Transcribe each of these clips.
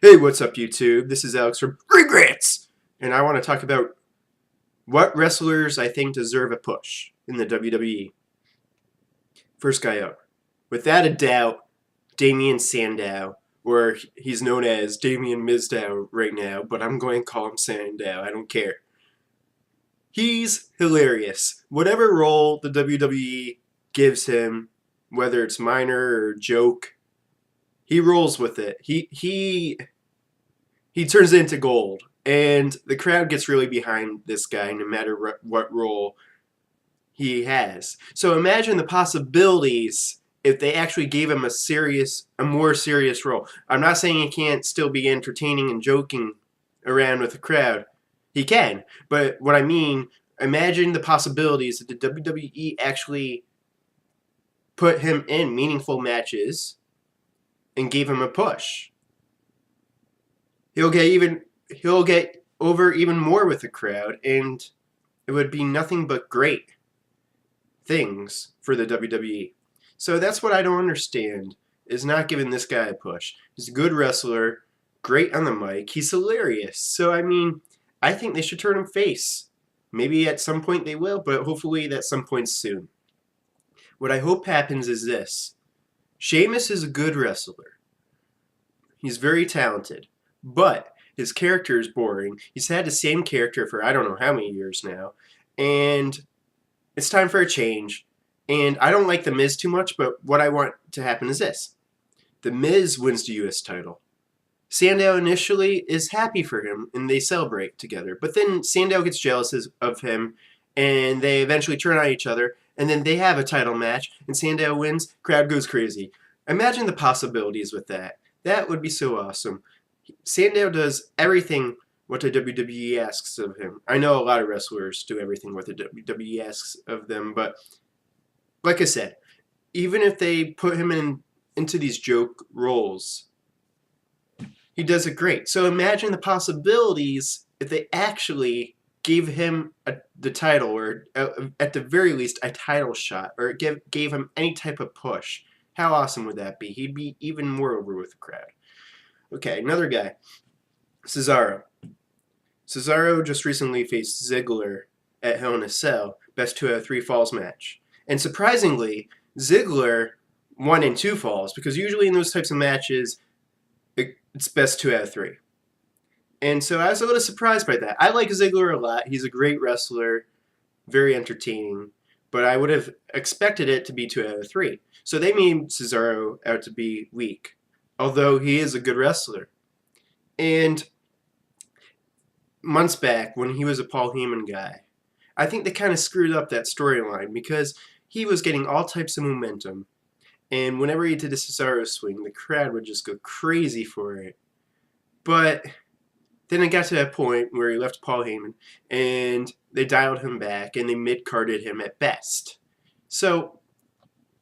Hey, what's up, YouTube? This is Alex from Rants, and I want to talk about what wrestlers I think deserve a push in the WWE. First guy up, without a doubt, Damien Sandow, or he's known as Damien Mizdow right now, but I'm going to call him Sandow. I don't care. He's hilarious. Whatever role the WWE gives him, whether it's minor or joke, he rolls with it. He turns it into gold. And the crowd gets really behind this guy no matter what role he has. So imagine the possibilities if they actually gave him a more serious role. I'm not saying he can't still be entertaining and joking around with the crowd. He can. But what I mean, imagine the possibilities that the WWE actually put him in meaningful matches and gave him a push. He'll get over even more with the crowd, and it would be nothing but great things for the WWE. So that's what I don't understand, is not giving this guy a push. He's a good wrestler, great on the mic, he's hilarious. So I think they should turn him face. Maybe at some point they will, but hopefully at some point soon. What I hope happens is this. Sheamus is a good wrestler. He's very talented. But his character is boring. He's had the same character for I don't know how many years now. And it's time for a change. And I don't like The Miz too much, but what I want to happen is this. The Miz wins the US title. Sandow initially is happy for him, and they celebrate together. But then Sandow gets jealous of him, and they eventually turn on each other, and then they have a title match, and Sandow wins, crowd goes crazy. Imagine the possibilities with that. That would be so awesome. Sandow does everything what the WWE asks of him. I know a lot of wrestlers do everything what the WWE asks of them, but like I said, even if they put him into these joke roles, he does it great. So imagine the possibilities if they actually gave him the title, or at the very least a title shot, or gave him any type of push. How awesome would that be? He'd be even more over with the crowd. Okay, another guy, Cesaro. Cesaro just recently faced Ziggler at Hell in a Cell, best 2 out of 3 falls match. And surprisingly, Ziggler won in 2 falls, because usually in those types of matches, it's best 2 out of 3. And so I was a little surprised by that. I like Ziggler a lot. He's a great wrestler, very entertaining, but I would have expected it to be 2 out of 3. So they made Cesaro out to be weak, although he is a good wrestler. And months back, when he was a Paul Heyman guy, I think they kind of screwed up that storyline, because he was getting all types of momentum, and whenever he did a Cesaro swing, the crowd would just go crazy for it. But then it got to that point where he left Paul Heyman, and they dialed him back, and they mid-carded him at best. So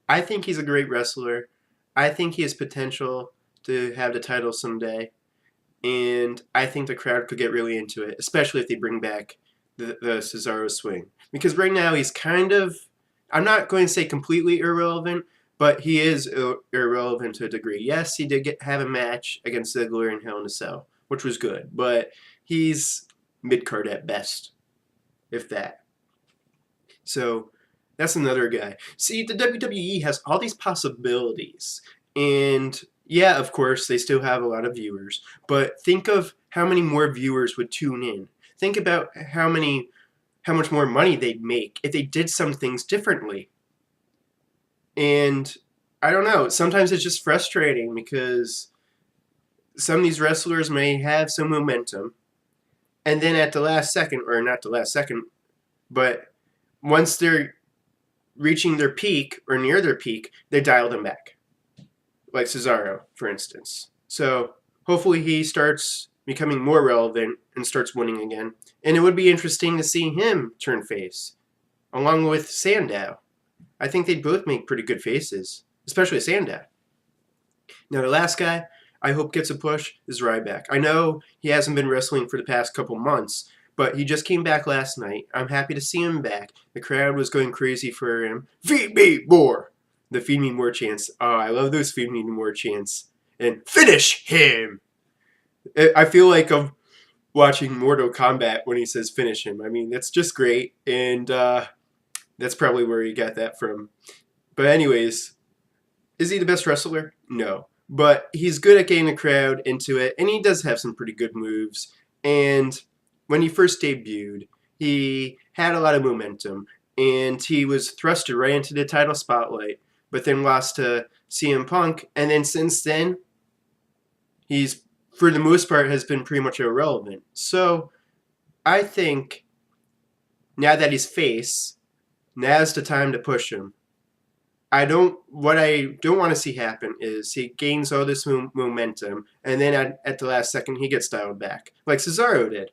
I think he's a great wrestler. I think he has potential to have the title someday. And I think the crowd could get really into it, especially if they bring back the Cesaro swing. Because right now he's kind of, I'm not going to say completely irrelevant, but he is irrelevant to a degree. Yes, he did have a match against Ziggler in Hell in a Cell, which was good. But he's mid-card at best, if that. So that's another guy. See, the WWE has all these possibilities. And yeah, of course, they still have a lot of viewers. But think of how many more viewers would tune in. Think about how much more money they'd make if they did some things differently. And I don't know, sometimes it's just frustrating, because some of these wrestlers may have some momentum, and then at the last second, or not the last second, but once they're reaching their peak or near their peak, they dial them back. Like Cesaro, for instance. So hopefully he starts becoming more relevant and starts winning again. And it would be interesting to see him turn face, along with Sandow. I think they'd both make pretty good faces, especially Sandow. Now the last guy I hope gets a push is Ryback. I know he hasn't been wrestling for the past couple months, but he just came back last night. I'm happy to see him back. The crowd was going crazy for him. Feed me more! The Feed Me More chants. Oh, I love those Feed Me More chants. And finish him! I feel like I'm watching Mortal Kombat when he says finish him. I mean, it's just great, and that's probably where he got that from. But anyways, is he the best wrestler? No. But he's good at getting the crowd into it, and he does have some pretty good moves. And when he first debuted, he had a lot of momentum, and he was thrusted right into the title spotlight, but then lost to CM Punk. And then since then, he's, for the most part, has been pretty much irrelevant. So I think now that he's face, now's the time to push him. What I don't want to see happen is he gains all this momentum, and then at the last second he gets dialed back, like Cesaro did.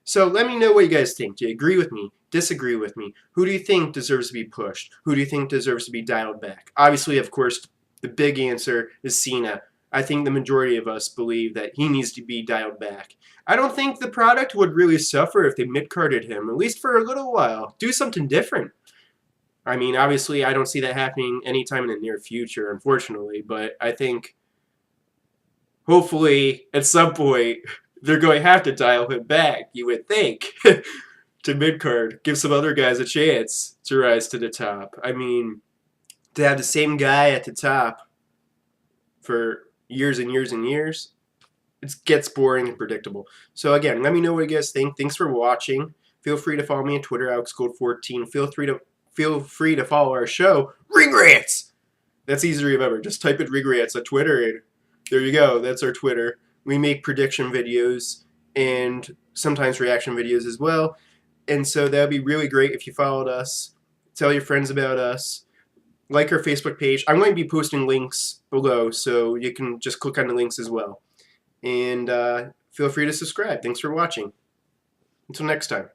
So let me know what you guys think. Do you agree with me? Disagree with me? Who do you think deserves to be pushed? Who do you think deserves to be dialed back? Obviously, of course, the big answer is Cena. I think the majority of us believe that he needs to be dialed back. I don't think the product would really suffer if they mid-carded him, at least for a little while. Do something different. I mean, obviously, I don't see that happening anytime in the near future, unfortunately, but I think hopefully at some point they're going to have to dial him back, you would think, to mid-card. Give some other guys a chance to rise to the top. I mean, to have the same guy at the top for years and years and years, it gets boring and predictable. So again, let me know what you guys think. Thanks for watching. Feel free to follow me on Twitter, AlexGold14. Feel free to follow our show, Ring Rants. That's easy to remember. Just type in Ring Rants on Twitter, and there you go. That's our Twitter. We make prediction videos and sometimes reaction videos as well. And so that would be really great if you followed us. Tell your friends about us. Like our Facebook page. I'm going to be posting links below, so you can just click on the links as well. And feel free to subscribe. Thanks for watching. Until next time.